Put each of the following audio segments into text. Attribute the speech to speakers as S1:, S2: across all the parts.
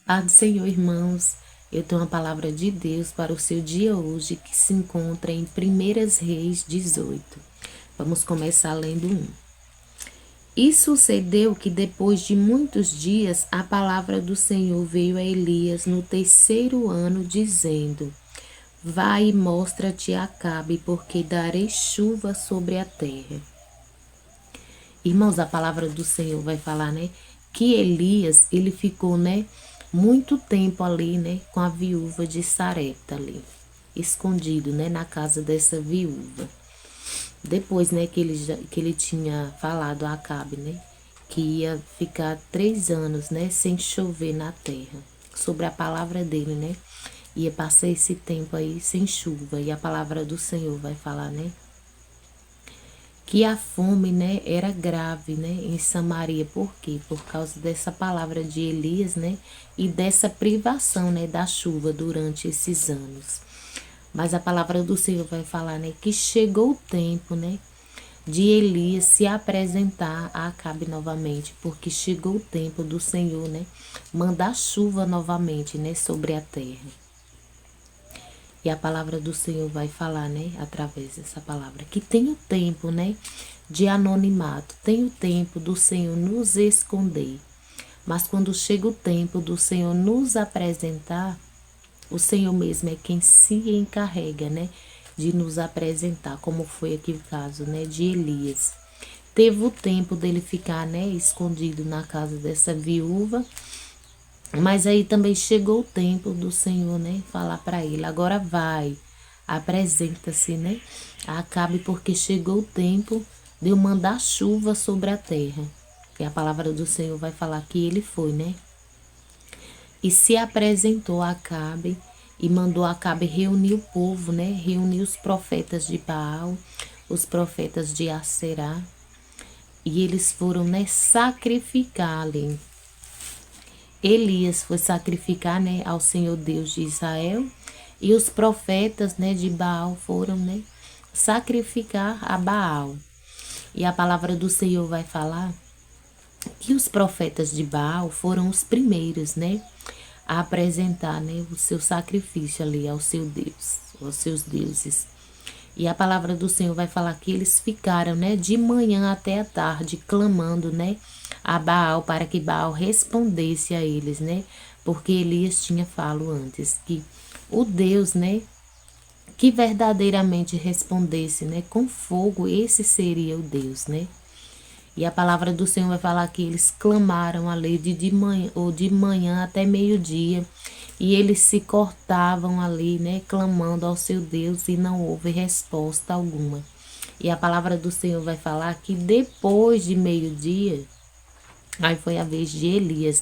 S1: Paz do Senhor, irmãos. Eu tenho uma palavra de Deus para o seu dia hoje, que se encontra em 1 Reis 18. Vamos começar lendo 1. E sucedeu que depois de muitos dias a palavra do Senhor veio a Elias no 3º ano, dizendo: Vai e mostra-te a Acabe, porque darei chuva sobre a terra. Irmãos, a palavra do Senhor vai falar, que Elias, ele ficou, muito tempo ali, com a viúva de Sarepta ali, escondido, na casa dessa viúva. Depois, que ele tinha falado a Acabe, que ia ficar 3 anos, sem chover na terra. Sobre a palavra dele, ia passar esse tempo aí sem chuva. E a palavra do Senhor vai falar, que a fome, era grave, em Samaria. Por quê? Por causa dessa palavra de Elias, e dessa privação, da chuva durante esses anos. Mas a palavra do Senhor vai falar, que chegou o tempo, de Elias se apresentar a Acabe novamente, porque chegou o tempo do Senhor, mandar chuva novamente, sobre a terra. E a palavra do Senhor vai falar, através dessa palavra, que tem o tempo, de anonimato, tem o tempo do Senhor nos esconder. Mas quando chega o tempo do Senhor nos apresentar, o Senhor mesmo é quem se encarrega, de nos apresentar, como foi aqui o caso, de Elias. Teve o tempo dele ficar, escondido na casa dessa viúva. Mas aí também chegou o tempo do Senhor, falar para ele, agora vai, apresenta-se, a Acabe, porque chegou o tempo de eu mandar chuva sobre a terra. E a palavra do Senhor vai falar que ele foi, E se apresentou a Acabe e mandou a Acabe reunir o povo, reunir os profetas de Baal, os profetas de Aserá. E eles foram, sacrificar ali. Elias foi sacrificar, ao Senhor Deus de Israel, e os profetas, de Baal foram, sacrificar a Baal. E a palavra do Senhor vai falar que os profetas de Baal foram os primeiros, a apresentar, o seu sacrifício ali ao seu Deus, aos seus deuses. E a palavra do Senhor vai falar que eles ficaram, de manhã até a tarde, clamando, a Baal, para que Baal respondesse a eles, porque Elias tinha falado antes que o Deus, que verdadeiramente respondesse, com fogo, esse seria o Deus, E a palavra do Senhor vai falar que eles clamaram ali de manhã até meio-dia, e eles se cortavam ali, clamando ao seu Deus, e não houve resposta alguma. E a palavra do Senhor vai falar que depois de meio-dia, aí foi a vez de Elias,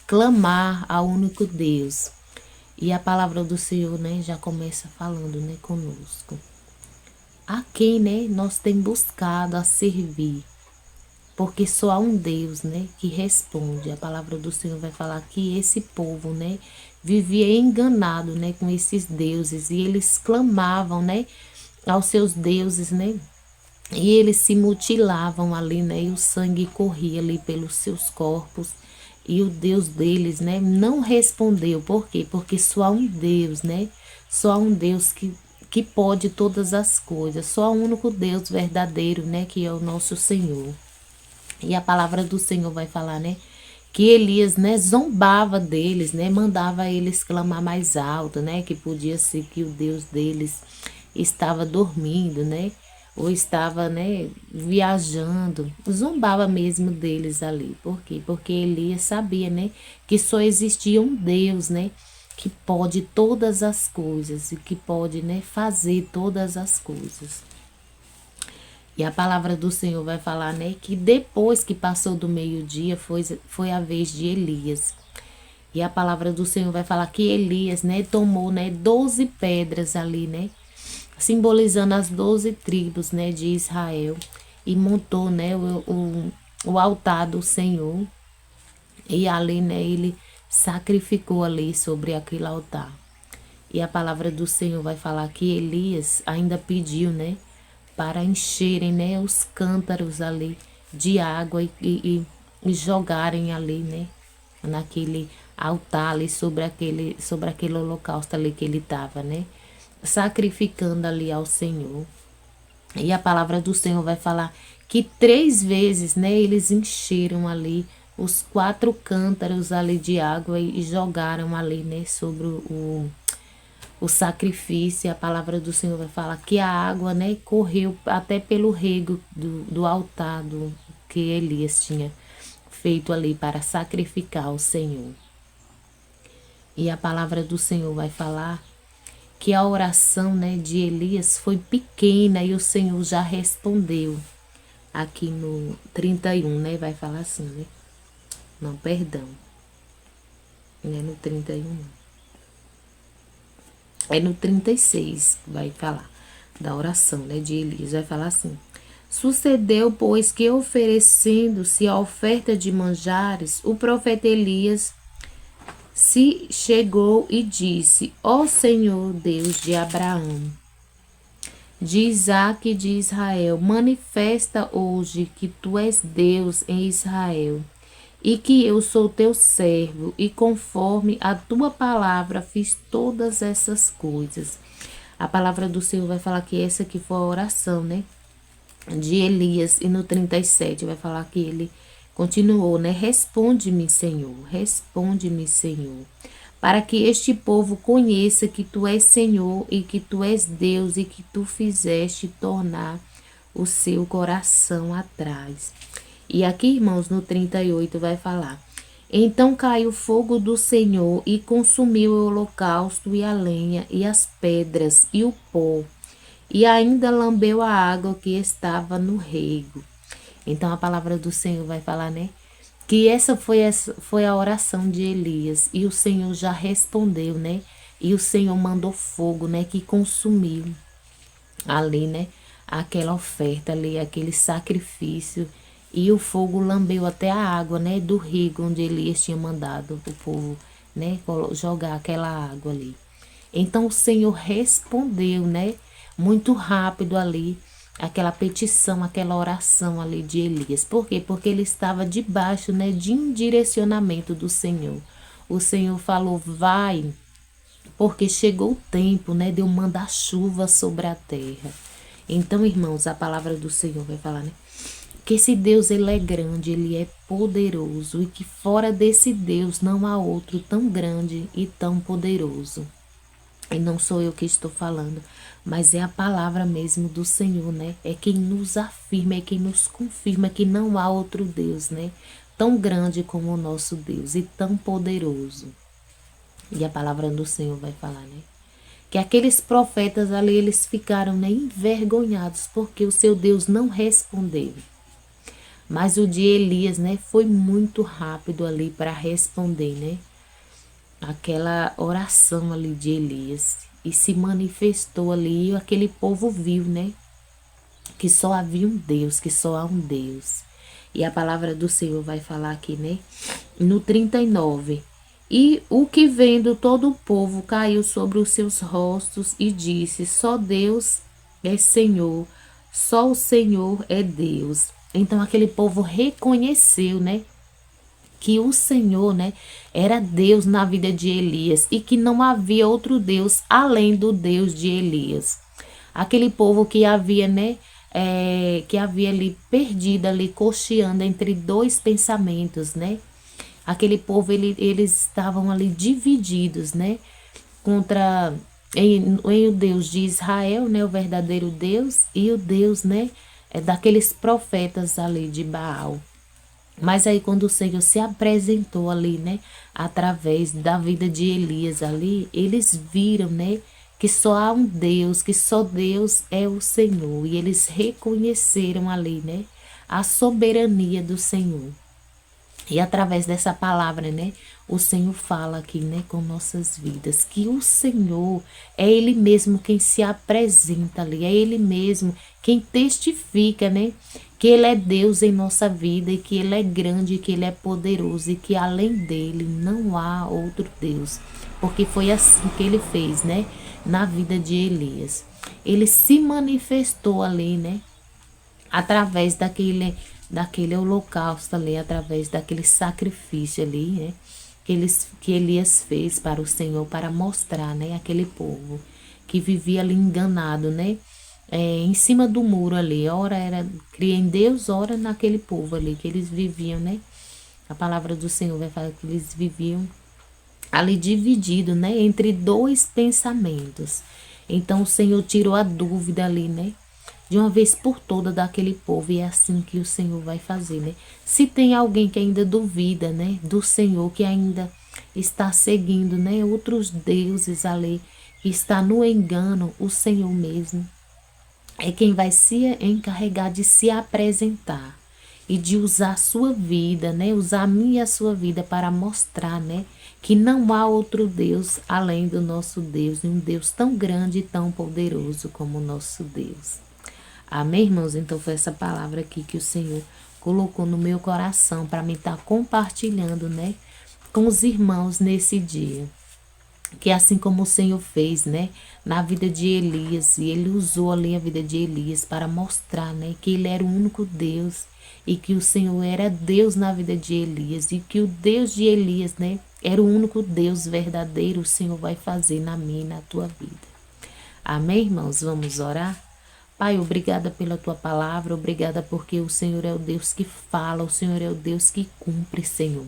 S1: clamar ao único Deus. E a palavra do Senhor, já começa falando, conosco. A quem, nós temos buscado a servir. Porque só há um Deus, que responde. A palavra do Senhor vai falar que esse povo, vivia enganado, com esses deuses. E eles clamavam, aos seus deuses, E eles se mutilavam ali, e o sangue corria ali pelos seus corpos. E o Deus deles, não respondeu. Por quê? Porque só há um Deus, Só há um Deus que pode todas as coisas. Só há um único Deus verdadeiro, que é o nosso Senhor. E a palavra do Senhor vai falar, que Elias, zombava deles, mandava eles clamar mais alto, que podia ser que o Deus deles estava dormindo, ou estava, viajando. Zombava mesmo deles ali. Por quê? Porque Elias sabia, que só existia um Deus, que pode todas as coisas e que pode, fazer todas as coisas. E a palavra do Senhor vai falar, que depois que passou do meio-dia foi a vez de Elias. E a palavra do Senhor vai falar que Elias, tomou, 12 pedras ali, simbolizando as 12 tribos, de Israel. E montou, o altar do Senhor. E ali, ele sacrificou ali sobre aquele altar. E a palavra do Senhor vai falar que Elias ainda pediu, para encherem, os cântaros ali de água e jogarem ali, naquele altar ali, sobre aquele holocausto ali que ele estava, né? Sacrificando ali ao Senhor. E a palavra do Senhor vai falar que 3 vezes, né, eles encheram ali os 4 cântaros ali de água e jogaram ali, né, sobre o sacrifício. E a palavra do Senhor vai falar que a água, né, correu até pelo rego do altar que Elias tinha feito ali para sacrificar ao Senhor. E a palavra do Senhor vai falar que a oração, né, de Elias foi pequena e o Senhor já respondeu. Aqui no 31, né, vai falar assim, né? Não, perdão. Não é no 31, não. É no 36 que vai falar da oração, né, de Elias. Vai falar assim: sucedeu, pois, que oferecendo-se a oferta de manjares, o profeta Elias se chegou e disse: ó Senhor Deus de Abraão, de Isaque e de Israel, manifesta hoje que tu és Deus em Israel, e que eu sou teu servo, e conforme a tua palavra fiz todas essas coisas. A palavra do Senhor vai falar que essa aqui foi a oração, né, de Elias, e no 37 vai falar que ele continuou, né, responde-me, Senhor, para que este povo conheça que tu és Senhor e que tu és Deus e que tu fizeste tornar o seu coração atrás. E aqui, irmãos, no 38 vai falar: então caiu o fogo do Senhor e consumiu o holocausto e a lenha e as pedras e o pó, e ainda lambeu a água que estava no rego. Então a palavra do Senhor vai falar, né, que essa foi a oração de Elias, e o Senhor já respondeu, né? E o Senhor mandou fogo, né, que consumiu ali, né, aquela oferta ali, aquele sacrifício, e o fogo lambeu até a água, né, do rego onde Elias tinha mandado o povo, né, jogar aquela água ali. Então o Senhor respondeu, né, muito rápido ali, aquela petição, aquela oração ali de Elias. Por quê? Porque ele estava debaixo, né, de um direcionamento do Senhor. O Senhor falou: vai, porque chegou o tempo, né, de eu mandar chuva sobre a terra. Então, irmãos, a palavra do Senhor vai falar, né, que esse Deus, ele é grande, ele é poderoso, e que fora desse Deus não há outro tão grande e tão poderoso. E não sou eu que estou falando, mas é a palavra mesmo do Senhor, né? É quem nos afirma, é quem nos confirma que não há outro Deus, né, tão grande como o nosso Deus e tão poderoso. E a palavra do Senhor vai falar, né, que aqueles profetas ali, eles ficaram, né, envergonhados porque o seu Deus não respondeu. Mas o de Elias, né, foi muito rápido ali para responder, né, aquela oração ali de Elias, e se manifestou ali, e aquele povo viu, né, que só havia um Deus, que só há um Deus. E a palavra do Senhor vai falar aqui, né, no 39: e o que vendo todo o povo caiu sobre os seus rostos e disse: só Deus é Senhor, só o Senhor é Deus. Então aquele povo reconheceu, né, que o Senhor, né, era Deus na vida de Elias, e que não havia outro Deus além do Deus de Elias. Aquele povo que havia, né, que havia ali perdido, ali cocheando entre 2 pensamentos, né? Aquele povo, eles estavam ali divididos, né, contra em o Deus de Israel, né, o verdadeiro Deus, e o Deus, né, daqueles profetas ali de Baal. Mas aí quando o Senhor se apresentou ali, né, através da vida de Elias ali, eles viram, né, que só há um Deus, que só Deus é o Senhor. E eles reconheceram ali, né, a soberania do Senhor. E através dessa palavra, né, o Senhor fala aqui, né, com nossas vidas, que o Senhor é Ele mesmo quem se apresenta ali, é Ele mesmo quem testifica, né, que Ele é Deus em nossa vida, e que Ele é grande, que Ele é poderoso, e que além dele não há outro Deus. Porque foi assim que Ele fez, né, na vida de Elias. Ele se manifestou ali, né, através daquele holocausto ali, através daquele sacrifício ali, né? Que Elias fez para o Senhor, para mostrar, né? Aquele povo que vivia ali enganado, né? Em cima do muro ali, ora era cria em Deus, ora naquele povo ali, que eles viviam, né? A palavra do Senhor vai falar que eles viviam ali dividido, né, entre dois pensamentos. Então o Senhor tirou a dúvida ali, né, de uma vez por toda daquele povo, e é assim que o Senhor vai fazer, né? Se tem alguém que ainda duvida, né, do Senhor, que ainda está seguindo, né, outros deuses ali, que está no engano, o Senhor mesmo é quem vai se encarregar de se apresentar e de usar a sua vida, né? Usar a minha e a sua vida para mostrar, né? Que não há outro Deus além do nosso Deus, e um Deus tão grande e tão poderoso como o nosso Deus. Amém, irmãos? Então foi essa palavra aqui que o Senhor colocou no meu coração para mim estar compartilhando, né? Com os irmãos nesse dia, que assim como o Senhor fez, né, na vida de Elias, e ele usou ali a vida de Elias para mostrar, né, que ele era o único Deus e que o Senhor era Deus na vida de Elias, e que o Deus de Elias, né, era o único Deus verdadeiro, o Senhor vai fazer na minha e na tua vida. Amém, irmãos? Vamos orar? Pai, obrigada pela tua palavra, obrigada porque o Senhor é o Deus que fala, o Senhor é o Deus que cumpre, Senhor.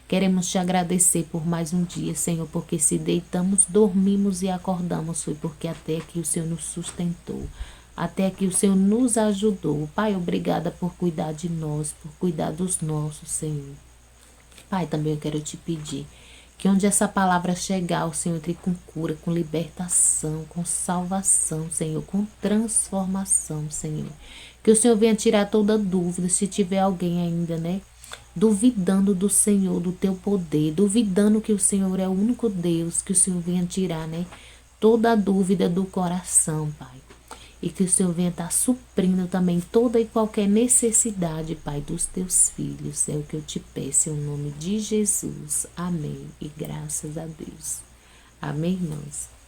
S1: Queremos te agradecer por mais um dia, Senhor, porque se deitamos, dormimos e acordamos, foi porque até aqui o Senhor nos sustentou, até aqui o Senhor nos ajudou. Pai, obrigada por cuidar de nós, por cuidar dos nossos, Senhor. Pai, também eu quero te pedir que onde essa palavra chegar, o Senhor entre com cura, com libertação, com salvação, Senhor, com transformação, Senhor. Que o Senhor venha tirar toda dúvida, se tiver alguém ainda, né, duvidando do Senhor, do teu poder, duvidando que o Senhor é o único Deus, que o Senhor venha tirar, né, toda a dúvida do coração, Pai. E que o Senhor venha estar suprindo também toda e qualquer necessidade, Pai, dos teus filhos. É o que eu te peço, em nome de Jesus. Amém. E graças a Deus. Amém, irmãos?